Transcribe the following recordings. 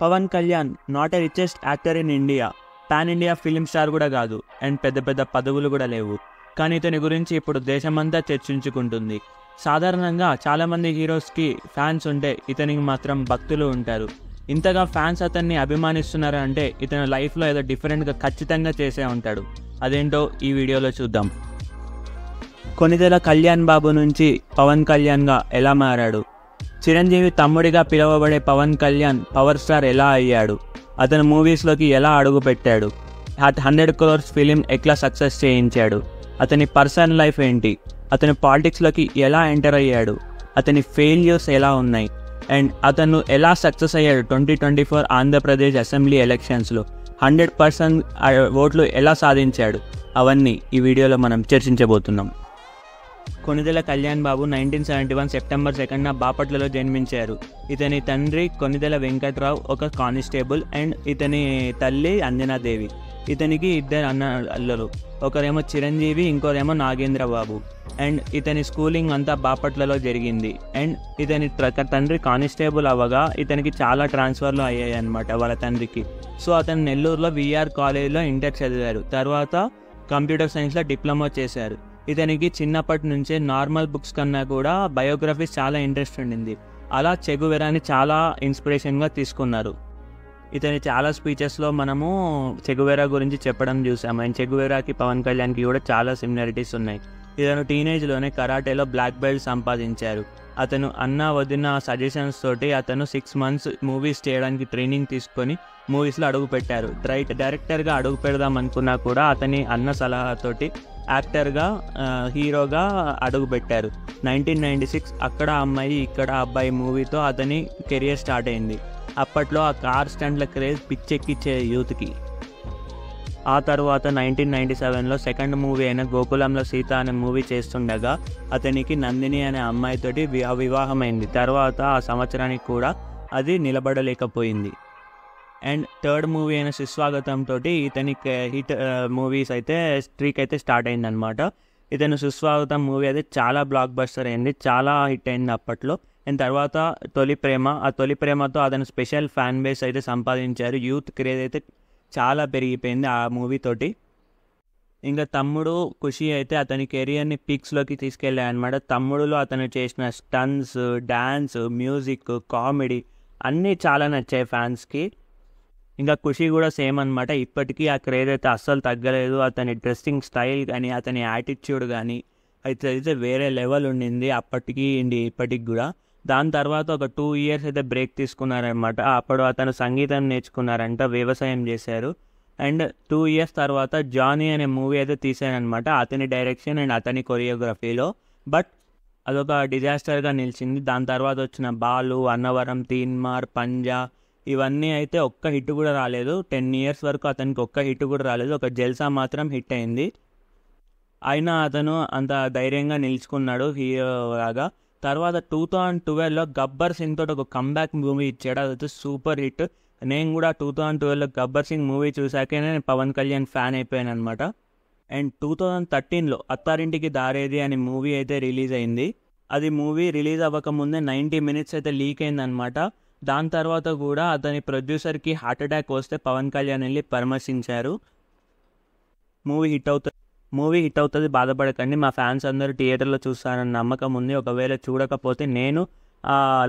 Pawan Kalyan not a richest actor in India, pan India film star కూడా కాదు, and పెద్ద పెద్ద పదవులు కూడా లేవు. కానీ ఇతని గురించి ఇప్పుడు దేశమంతా చర్చించుకుంటుంది. సాధారణంగా చాలామంది హీరోస్కి ఫ్యాన్స్ ఉంటే ఇతనికి మాత్రం భక్తులు ఉంటారు. ఇంతగా ఫ్యాన్స్ అతన్ని అభిమానిస్తున్నారు అంటే ఇతని లైఫ్లో ఏదో డిఫరెంట్గా ఖచ్చితంగా చేసే ఉంటాడు. అదేంటో ఈ వీడియోలో చూద్దాం. కొణిదెల కళ్యాణ్ బాబు నుంచి పవన్ కళ్యాణ్గా ఎలా మారాడు, చిరంజీవి తమ్ముడిగా పిలువబడే పవన్ కళ్యాణ్ పవర్ స్టార్ ఎలా అయ్యాడు, అతను మూవీస్లోకి ఎలా అడుగుపెట్టాడు, 100 crores ఫిలిం ఎట్లా సక్సెస్ చేయించాడు, అతని పర్సనల్ లైఫ్ ఏంటి, అతను పాలిటిక్స్లోకి ఎలా ఎంటర్ అయ్యాడు, అతని ఫెయిల్యూర్స్ ఎలా ఉన్నాయి, అండ్ అతను ఎలా సక్సెస్ అయ్యాడు 2024 ఆంధ్రప్రదేశ్ అసెంబ్లీ ఎలక్షన్స్లో 100% ఓట్లు ఎలా సాధించాడు, అవన్నీ ఈ వీడియోలో మనం చర్చించబోతున్నాం. కొణిదెల కళ్యాణ్ బాబు 1971 సెప్టెంబర్ 2న బాపట్లలో జన్మించారు. ఇతని తండ్రి కొణిదెల వెంకట్రావు, ఒక కానిస్టేబుల్, అండ్ ఇతని తల్లి అంజనాదేవి. ఇతనికి 2 అన్నలు, ఒకరేమో చిరంజీవి, ఇంకోరేమో నాగేంద్ర బాబు. అండ్ ఇతని స్కూలింగ్ అంతా బాపట్లలో జరిగింది. అండ్ ఇతని తండ్రి కానిస్టేబుల్ అవ్వగా ఇతనికి చాలా ట్రాన్స్ఫర్లు అయ్యాయి అన్నమాట వాళ్ళ తండ్రికి. సో అతను నెల్లూరులో విఆర్ కాలేజ్లో ఇంటర్ చదివారు. తర్వాత కంప్యూటర్ సైన్స్లో డిప్లొమా చేశారు. ఇతనికి చిన్నప్పటి నుంచే నార్మల్ బుక్స్ కన్నా కూడా బయోగ్రఫీస్ చాలా ఇంట్రెస్ట్ ఉండింది. అలా చెగువెరాని చాలా ఇన్స్పిరేషన్గా తీసుకున్నారు. ఇతని చాలా స్పీచెస్లో మనము చెగువెరా గురించి చెప్పడం చూసాము. అండ్ చెగువెరాకి పవన్ కళ్యాణ్కి కూడా చాలా సిమిలారిటీస్ ఉన్నాయి. ఇతను టీనేజ్లోనే కరాటేలో బ్లాక్ బెల్ట్ సంపాదించారు. అతను అన్న వదిన సజెషన్స్ తోటి అతను 6 months మూవీస్ చేయడానికి ట్రైనింగ్ తీసుకొని మూవీస్లో అడుగుపెట్టారు. డైరెక్టర్గా అడుగు పెడదాం అనుకున్నా కూడా అతని అన్న సలహాతోటి యాక్టర్గా, హీరోగా అడుగుపెట్టారు. 1996 అక్కడ అమ్మాయి ఇక్కడ అబ్బాయి మూవీతో అతని కెరియర్ స్టార్ట్ అయింది. అప్పట్లో ఆ కార్ స్టంట్ల క్రేజ్ పిచ్చెక్కిచ్చే యూత్కి. ఆ తర్వాత 1997లో సెకండ్ మూవీ అయిన గోకులంలో సీత అనే మూవీ చేస్తుండగా అతనికి నందిని అనే అమ్మాయితోటి వివాహమైంది. తర్వాత ఆ సంవత్సరానికి కూడా అది నిలబడలేకపోయింది. అండ్ థర్డ్ మూవీ అయిన సుస్వాగతం తోటి ఇతని హిట్ మూవీస్ అయితే స్ట్రీక్ అయితే స్టార్ట్ అయిందనమాట. ఇతను సుస్వాగతం మూవీ అయితే చాలా బ్లాక్ బస్టర్ అయింది, చాలా హిట్ అయింది అప్పట్లో. అండ్ తర్వాత తొలి ప్రేమ, ఆ తొలి ప్రేమతో అతను స్పెషల్ ఫ్యాన్ బేస్ అయితే సంపాదించారు. యూత్ క్రేజ్ అయితే చాలా పెరిగిపోయింది ఆ మూవీ తోటి. ఇంకా తమ్ముడు ఖుషి అయితే అతని కెరియర్ని పీక్స్లోకి తీసుకెళ్ళాయన్నమాట. తమ్ముడులో అతను చేసిన స్టన్స్, డ్యాన్స్, మ్యూజిక్, కామెడీ అన్నీ చాలా నచ్చాయి ఫ్యాన్స్కి. ఇంకా ఖుషి కూడా సేమ్ అనమాట. ఇప్పటికీ ఆ క్రేజ్ అయితే అస్సలు తగ్గలేదు. అతని డ్రెస్సింగ్ స్టైల్ కానీ, అతని యాటిట్యూడ్ కానీ అయితే వేరే లెవెల్ ఉండింది అప్పటికి ఇప్పటికి కూడా. దాని తర్వాత ఒక 2 years అయితే బ్రేక్ తీసుకున్నారనమాట. అప్పుడు అతను సంగీతం నేర్చుకున్నారంట, వ్యవసాయం చేశారు. అండ్ 2 years తర్వాత జానీ అనే మూవీ అయితే తీశారనమాట, అతని డైరెక్షన్ అండ్ అతని కొరియోగ్రఫీలో. బట్ అదొక డిజాస్టర్గా నిలిచింది. దాని తర్వాత వచ్చిన బాలు, అన్నవరం, తీన్మార్, పంజా ఇవన్నీ అయితే ఒక్క హిట్ కూడా రాలేదు. 10 years వరకు అతనికి ఒక్క హిట్ కూడా రాలేదు. ఒక జల్సా మాత్రం హిట్ అయింది. అయినా అతను అంత ధైర్యంగా నిలుచుకున్నాడు హీరోలాగా. తర్వాత 2012లో గబ్బర్ సింగ్ తోటి ఒక కంబ్యాక్ మూవీ ఇచ్చాడు, అదైతే సూపర్ హిట్. నేను కూడా 2012లో గబ్బర్ సింగ్ మూవీ చూసాకే నేను పవన్ కళ్యాణ్ ఫ్యాన్ అయిపోయాను అనమాట. అండ్ 2013లో అత్తారింటికి దారేది అనే మూవీ అయితే రిలీజ్ అయింది. అది మూవీ రిలీజ్ అవ్వకముందే 90 minutes అయితే లీక్ అయిందనమాట. దాని తర్వాత కూడా అతని ప్రొడ్యూసర్కి హార్ట్ అటాక్ వస్తే పవన్ కళ్యాణ్ వెళ్ళి పరామర్శించారు. మూవీ హిట్ అవుతుంది, బాధపడకండి, మా ఫ్యాన్స్ అందరూ థియేటర్లో చూస్తారన్న నమ్మకం ఉంది, ఒకవేళ చూడకపోతే నేను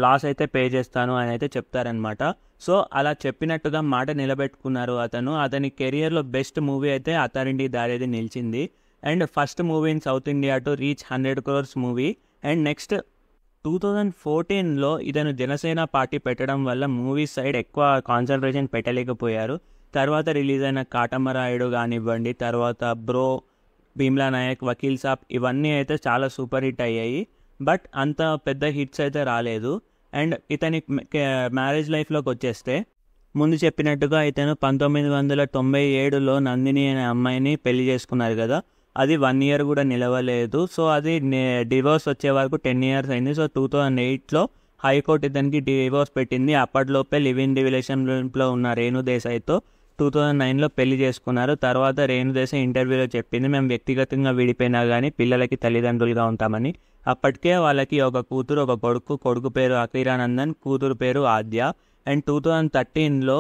లాస్ అయితే పే చేస్తాను అని అయితే చెప్తారనమాట. సో అలా చెప్పినట్టుగా మాట నిలబెట్టుకున్నారు అతను. అతని కెరియర్లో బెస్ట్ మూవీ అయితే అత్తారింటికి దారేది నిలిచింది. And first movie in South India to reach 100 crores movie. And next 2014లో ఇతను జనసేన పార్టీ పెట్టడం వల్ల మూవీ సైడ్ ఎక్కువ కాన్సన్ట్రేషన్ పెట్టలేకపోయారు. తర్వాత రిలీజ్ అయిన కాటమరాయుడు కానివ్వండి, తర్వాత బ్రో, భీమ్లా నాయక్, వకీల్ సాబ్ ఇవన్నీ అయితే చాలా సూపర్ హిట్ అయ్యాయి. బట్ అంత పెద్ద హిట్స్ అయితే రాలేదు. అండ్ ఇతని మ్యారేజ్ లైఫ్లోకి వచ్చేస్తే ముందు చెప్పినట్టుగా ఇతను 1997లో నందిని అనే అమ్మాయిని పెళ్లి చేసుకున్నారు కదా, అది 1 year కూడా నిలవలేదు. సో అది డివోర్స్ వచ్చే వరకు 10 years అయింది. సో 2008లో హైకోర్టు ఇతనికి డివోర్స్ పెట్టింది. అప్పటిలోపే లివ్ ఇన్ రిలేషన్లో ఉన్న రేణు దేశాయ్తో 2009లో పెళ్లి చేసుకున్నారు. తర్వాత రేణు దేశాయ్ ఇంటర్వ్యూలో చెప్పింది, మేము వ్యక్తిగతంగా విడిపోయినా కానీ పిల్లలకి తల్లిదండ్రులుగా ఉంటామని. అప్పటికే వాళ్ళకి ఒక కూతురు, ఒక కొడుకు పేరు అఖీరానందన్, కూతురు పేరు ఆద్య. అండ్ 2013లో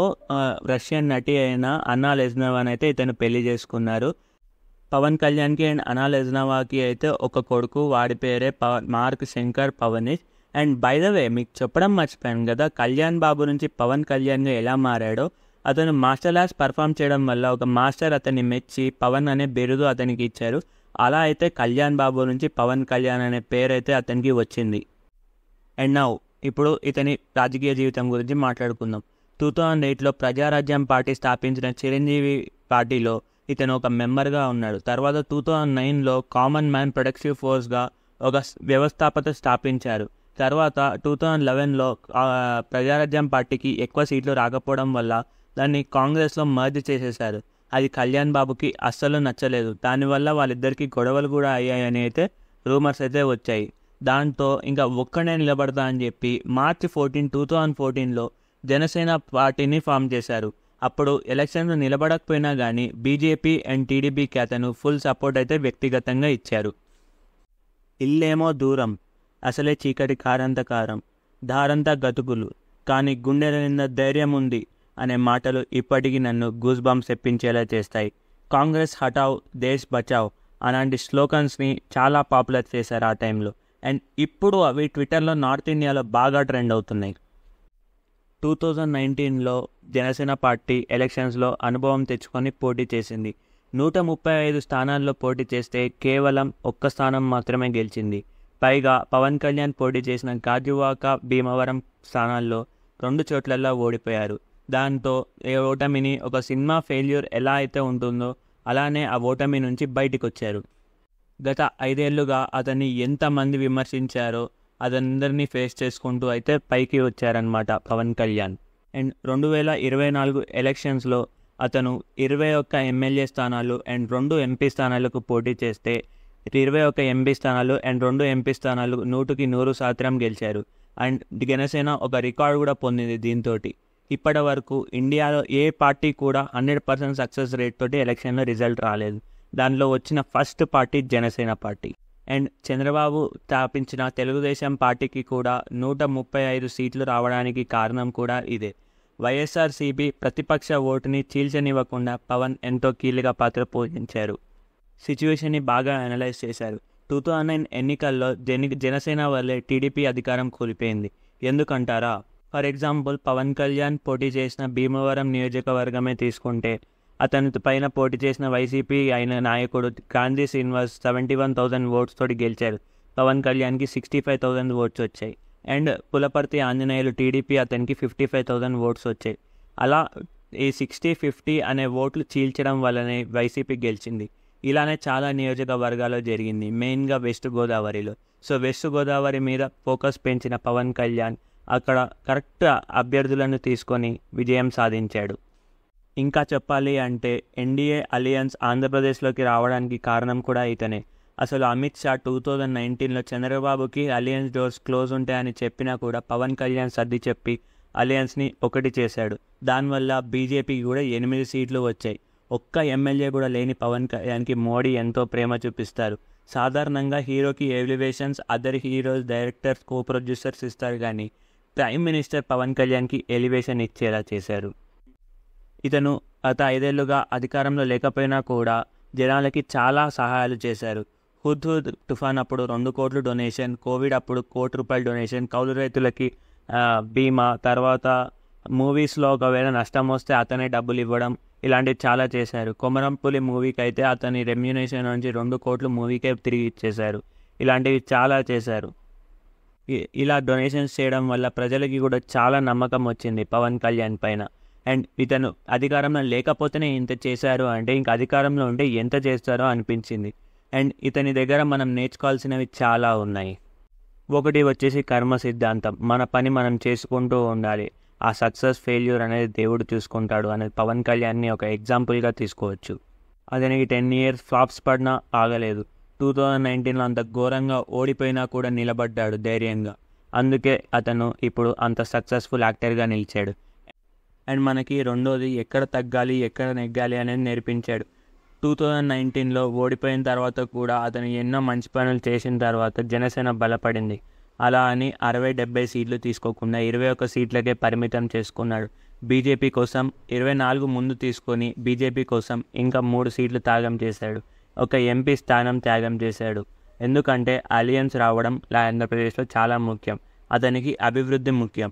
రష్యన్ నటి అయిన అన్నా లెజ్నోవాని అయితే ఇతను పెళ్లి చేసుకున్నారు. పవన్ కళ్యాణ్కి అండ్ అన్నా లెజ్నోవాకి అయితే ఒక కొడుకు, వాడి పేరే Mark Shankar Pavanish. And by the way మీకు చెప్పడం మర్చిపోయాను కదా, కళ్యాణ్ బాబు నుంచి పవన్ కళ్యాణ్గా ఎలా మారాడో. అతను మార్షల్ ఆర్ట్స్ పర్ఫామ్ చేయడం వల్ల ఒక మాస్టర్ అతన్ని మెచ్చి పవన్ అనే బిరుదు అతనికి ఇచ్చారు. అలా అయితే కళ్యాణ్ బాబు నుంచి పవన్ కళ్యాణ్ అనే పేరు అయితే అతనికి వచ్చింది. అండ్ నౌ ఇప్పుడు ఇతని రాజకీయ జీవితం గురించి మాట్లాడుకుందాం. 2008లో ప్రజారాజ్యం పార్టీ స్థాపించిన చిరంజీవి పార్టీలో ఇతను ఒక మెంబర్గా ఉన్నాడు. తర్వాత 2009లో కామన్ మ్యాన్ ప్రొడక్టివ్ ఫోర్స్గా ఒక వ్యవస్థాపక స్థాపించారు. తర్వాత 2011లో ప్రజారాజ్యం పార్టీకి ఎక్కువ సీట్లు రాకపోవడం వల్ల దాన్ని కాంగ్రెస్లో మర్జ్ చేసేశారు. అది కళ్యాణ్ బాబుకి అస్సలు నచ్చలేదు. దానివల్ల వాళ్ళిద్దరికీ గొడవలు కూడా అయ్యాయని అయితే రూమర్స్ అయితే వచ్చాయి. దాంతో ఇంకా ఒక్కడే నిలబడతా అని చెప్పి మార్చి 14, 2014లో జనసేన పార్టీని ఫామ్ చేశారు. అప్పుడు ఎలక్షన్లో నిలబడకపోయినా కానీ బీజేపీ అండ్ టీడీపీకి అతను ఫుల్ సపోర్ట్ అయితే వ్యక్తిగతంగా ఇచ్చారు. ఇల్లేమో దూరం, అసలే చీకటి కారంతకారం, దారంతా గతుకులు, కానీ గుండెల నిండా ధైర్యం ఉంది అనే మాటలు ఇప్పటికీ నన్ను గూస్ బంప్స్ తెప్పించేలా చేస్తాయి. కాంగ్రెస్ హటావ్ దేశ్ బచావ్ అలాంటి స్లోగన్స్ని చాలా పాపులర్ చేశారు ఆ టైంలో. అండ్ ఇప్పుడు అవి ట్విట్టర్లో నార్త్ ఇండియాలో బాగా ట్రెండ్ అవుతున్నాయి. 2019లో జనసేన పార్టీ ఎలక్షన్స్లో అనుభవం తెచ్చుకొని పోటీ చేసింది. 135 స్థానాల్లో పోటీ చేస్తే కేవలం 1 స్థానం మాత్రమే గెలిచింది. పైగా పవన్ కళ్యాణ్ పోటీ చేసిన గాజువాక, భీమవరం స్థానాల్లో 2 చోట్లల్లో ఓడిపోయారు. దాంతో ఈ ఓటమిని ఒక సినిమా ఫెయిల్యూర్ ఎలా అయితే ఉంటుందో అలానే ఆ ఓటమి నుంచి బయటికి వచ్చారు. గత 5 ఏళ్లుగా అతన్ని ఎంతమంది విమర్శించారో అదందరినీ ఫేస్ చేసుకుంటూ అయితే పైకి వచ్చారనమాట పవన్ కళ్యాణ్. అండ్ 2024 ఎలక్షన్స్లో అతను 21 ఎమ్మెల్యే స్థానాలు అండ్ 2 ఎంపీ స్థానాలకు పోటీ చేస్తే 21 ఎంపీ స్థానాలు అండ్ 2 ఎంపీ స్థానాలు 100% గెలిచారు. అండ్ జనసేన ఒక రికార్డు కూడా పొందింది దీంతో. ఇప్పటి వరకు ఇండియాలో ఏ పార్టీ కూడా 100% సక్సెస్ రేట్ తోటి ఎలక్షన్లో రిజల్ట్ రాలేదు. దానిలో వచ్చిన first party Janasena party. And Chandrababu స్థాపించిన తెలుగుదేశం పార్టీకి కూడా 135 సీట్లు రావడానికి కారణం కూడా ఇదే. వైఎస్ఆర్సీపీ ప్రతిపక్ష ఓటుని చీల్చనివ్వకుండా పవన్ ఎంతో కీలక పాత్ర పోషించారు. సిచ్యువేషన్ని బాగా అనలైజ్ చేశారు. 2009 ఎన్నికల్లో జనసేన వల్లే టీడీపీ అధికారం కోల్పోయింది. ఎందుకంటారా? ఫర్ ఎగ్జాంపుల్ పవన్ కళ్యాణ్ పోటీ చేసిన భీమవరం నియోజకవర్గమే తీసుకుంటే అతని పైన పోటీ చేసిన వైసీపీ అయిన నాయకుడు గాంధీ శ్రీనివాస్ 71,000 ఓట్స్ తోటి గెలిచారు. పవన్ కళ్యాణ్కి 65,000 ఓట్స్ వచ్చాయి. అండ్ పులపర్తి ఆంజనేయులు టీడీపీ అతనికి 55,000 ఓట్స్ వచ్చాయి. అలా ఈ 60-50 అనే ఓట్లు చీల్చడం వల్లనే వైసీపీ గెలిచింది. ఇలానే చాలా నియోజకవర్గాల్లో జరిగింది, మెయిన్గా వెస్ట్ గోదావరిలో. సో వెస్ట్ గోదావరి మీద ఫోకస్ పెంచిన పవన్ కళ్యాణ్ అక్కడ కరెక్ట్ అభ్యర్థులను తీసుకొని విజయం సాధించాడు. ఇంకా చెప్పాలి అంటే ఎన్డీఏ అలియన్స్ ఆంధ్రప్రదేశ్లోకి రావడానికి కారణం కూడా ఇతనే. అసలు అమిత్ షా 2019లో చంద్రబాబుకి అలియన్స్ డోర్స్ క్లోజ్ ఉంటాయని చెప్పినా కూడా పవన్ కళ్యాణ్ సర్ది చెప్పి అలియన్స్ని ఒకటి చేశాడు. దానివల్ల బీజేపీకి కూడా 8 సీట్లు వచ్చాయి. ఒక్క ఎమ్మెల్యే కూడా లేని పవన్ కళ్యాణ్కి మోడీ ఎంతో ప్రేమ చూపిస్తారు. సాధారణంగా హీరోకి elevations other heroes, directors, co producers ఇస్తారు, కానీ ప్రైమ్ మినిస్టర్ పవన్ కళ్యాణ్కి ఎలివేషన్ ఇచ్చేలా చేశారు. ఇతను గత 5 ఏళ్లుగా అధికారంలో లేకపోయినా కూడా జనాలకి చాలా సహాయాలు చేశారు. హుద్ తుఫాన్ అప్పుడు 2 కోట్లు డొనేషన్, కోవిడ్ అప్పుడు ₹1 డొనేషన్, కౌలు రైతులకి బీమా, తర్వాత మూవీస్లో ఒకవేళ నష్టం వస్తే అతనే డబ్బులు ఇవ్వడం, ఇలాంటివి చాలా చేశారు. కొమరంపులి మూవీకి అయితే అతని రెమ్యునేషన్ నుంచి 2 కోట్లు మూవీకే తిరిగి ఇచ్చేశారు. ఇలాంటివి చాలా చేశారు. ఇలా డొనేషన్స్ చేయడం వల్ల ప్రజలకి కూడా చాలా నమ్మకం వచ్చింది పవన్ కళ్యాణ్ పైన. అండ్ ఇతను అధికారంలో లేకపోతేనే ఇంత చేశారు అంటే ఇంకా అధికారంలో ఉంటే ఎంత చేస్తారో అనిపించింది. అండ్ ఇతని దగ్గర మనం నేర్చుకోవాల్సినవి చాలా ఉన్నాయి. ఒకటి వచ్చేసి కర్మ సిద్ధాంతం, మన పని మనం చేసుకుంటూ ఉండాలి, ఆ సక్సెస్ ఫెయిల్యూర్ అనేది దేవుడు చూసుకుంటాడు అనేది పవన్ కళ్యాణ్ని ఒక ఎగ్జాంపుల్గా తీసుకోవచ్చు. అతనికి 10 years ఫ్లాప్స్ పడినా ఆగలేదు. 2019లో అంత ఘోరంగా ఓడిపోయినా కూడా నిలబడ్డాడు ధైర్యంగా. అందుకే అతను ఇప్పుడు అంత సక్సెస్ఫుల్ యాక్టర్గా నిలిచాడు. అండ్ మనకి రెండోది ఎక్కడ తగ్గాలి ఎక్కడ నెగ్గాలి అనేది నేర్పించాడు. 2019లో ఓడిపోయిన తర్వాత కూడా అతను ఎన్నో మంచి పనులు చేసిన తర్వాత జనసేన బలపడింది. అలా అని 60-70 సీట్లు తీసుకోకుండా 21 సీట్లకే పరిమితం చేసుకున్నాడు. బీజేపీ కోసం 24 ముందు తీసుకొని బీజేపీ కోసం ఇంకా 3 సీట్లు త్యాగం చేశాడు. ఒక ఎంపీ స్థానం త్యాగం చేశాడు. ఎందుకంటే అలియన్స్ రావడం ఆంధ్రప్రదేశ్లో చాలా ముఖ్యం. అతనికి అభివృద్ధి ముఖ్యం.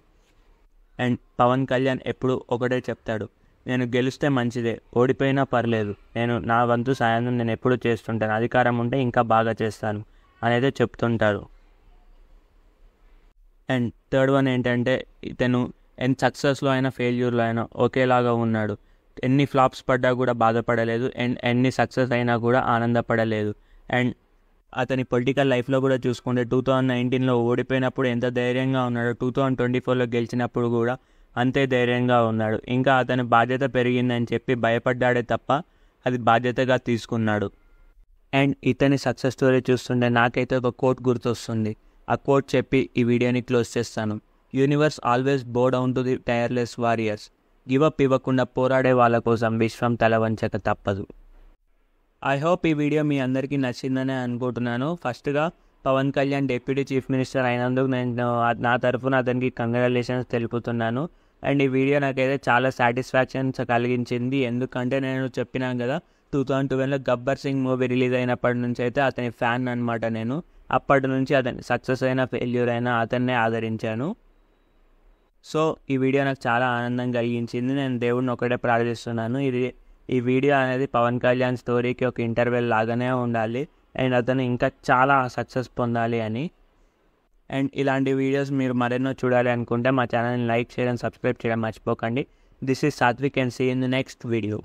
అండ్ పవన్ కళ్యాణ్ ఎప్పుడు ఒకటే చెప్తాడు, నేను గెలిస్తే మంచిదే, ఓడిపోయినా పర్లేదు, నేను నా వంతు సాయం నేను ఎప్పుడు చేస్తుంటాను, అధికారం ఉంటే ఇంకా బాగా చేస్తాను అనేది చెప్తుంటారు. అండ్ థర్డ్ వన్ ఏంటంటే ఇతను సక్సెస్లో అయినా ఫెయిల్యూర్లో అయినా ఒకేలాగా ఉన్నాడు. ఎన్ని ఫ్లాప్స్ పడ్డా కూడా బాధపడలేదు అండ్ ఎన్ని సక్సెస్ అయినా కూడా ఆనందపడలేదు. అండ్ అతని పొలిటికల్ లైఫ్లో కూడా చూసుకుంటే 2019లో ఓడిపోయినప్పుడు ఎంత ధైర్యంగా ఉన్నాడో 2024లో గెలిచినప్పుడు కూడా అంతే ధైర్యంగా ఉన్నాడు. ఇంకా అతని బాధ్యత పెరిగిందని చెప్పి భయపడ్డాడే తప్ప అది బాధ్యతగా తీసుకున్నాడు. అండ్ ఇతని సక్సెస్ స్టోరీ చూస్తుంటే నాకైతే ఒక కోట్ గుర్తొస్తుంది. ఆ కోట్ చెప్పి ఈ వీడియోని క్లోజ్ చేస్తాను. Universe always bow down to the tireless warriors. Give up ఇవ్వకుండా పోరాడే వాళ్ళ కోసం విశ్వం తల వంచక తప్పదు. ఐ హోప్ ఈ వీడియో మీ అందరికీ నచ్చిందని అనుకుంటున్నాను. ఫస్ట్గా Pawan Kalyan deputy chief minister అయినందుకు నేను నా తరఫున అతనికి కంగ్రాచులేషన్స్ తెలుపుతున్నాను. అండ్ ఈ వీడియో నాకైతే చాలా సాటిస్ఫాక్షన్స్ కలిగించింది. ఎందుకంటే నేను చెప్పినాను కదా 2012లో గబ్బర్ సింగ్ మూవీ రిలీజ్ అయినప్పటి నుంచి అయితే అతని ఫ్యాన్ అనమాట నేను. అప్పటి నుంచి అతని సక్సెస్ అయినా ఫెయిల్యూర్ అయినా అతన్నే ఆదరించాను. సో ఈ వీడియో నాకు చాలా ఆనందం కలిగించింది. నేను దేవుడిని ఒకటే ప్రార్థిస్తున్నాను, ఈ వీడియో అనేది పవన్ కళ్యాణ్ స్టోరీకి ఒక ఇంటర్వెల్ లాగానే ఉండాలి అండ్ అతను ఇంకా చాలా సక్సెస్ పొందాలి అని. అండ్ ఇలాంటి వీడియోస్ మీరు మరెన్నో చూడాలి అనుకుంటే మా ఛానల్ని లైక్ చేయడం, సబ్స్క్రైబ్ చేయడం మర్చిపోకండి. This is Sathvik and see in the next video.